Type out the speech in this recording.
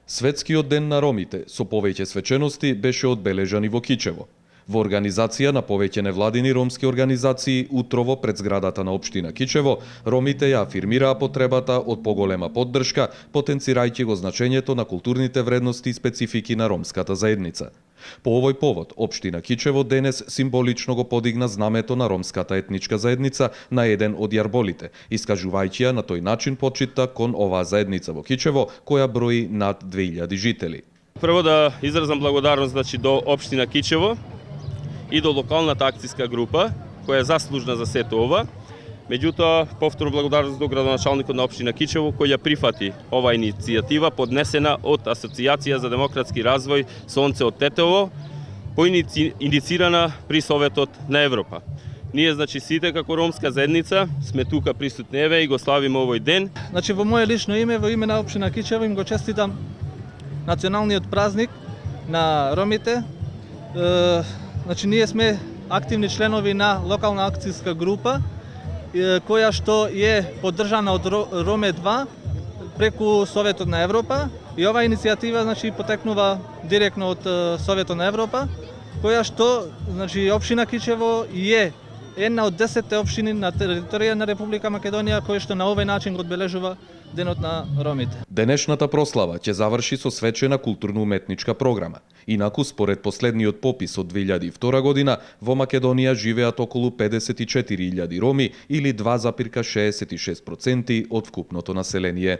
Светскиот ден на ромите со повеќе свечености беше одбележан и во Кичево. Во организација на повеќе невладини ромски организации утрово пред зградата на општина Кичево, ромите ја афирмираа потребата од поголема поддршка, потенцирајќи го значењето на културните вредности и специфики на ромската заедница. По овој повод, општина Кичево денес символично го подигна знамето на ромската етничка заедница на еден од јарболите, искажувајќи ја на тој начин почита кон оваа заедница во Кичево, која брои над 2000 жители. Прво да изразам благодарност до општина Кичево и до локалната акцијска група, која е заслужна за сето ова. Меѓутоа, повторно благодарност до градоначалникот на општина Кичево, кој ја прифати оваа иницијатива поднесена од Асоцијација за демократски развој Сонце од Тетево, иницирана при Советот на Европа. Ние, сите како ромска заедница сме тука присутни и го славиме овој ден. Во моје лично име, во име на општина Кичево, им го честитам националниот празник на ромите. Ние сме активни членови на локална акцијска група, која што е поддржана од Роме 2 преку Советот на Европа, и оваа иницијатива потекнува директно од Советот на Европа, која што општина Кичево е една од 10 општини на територија на Република Македонија која што на овој начин го одбележува Денот на ромите. Денешната прослава ќе заврши со свечена културно-уметничка програма. Инаку, според последниот попис од 2002 година, во Македонија живеат околу 54.000 роми или 2,66% од вкупното население.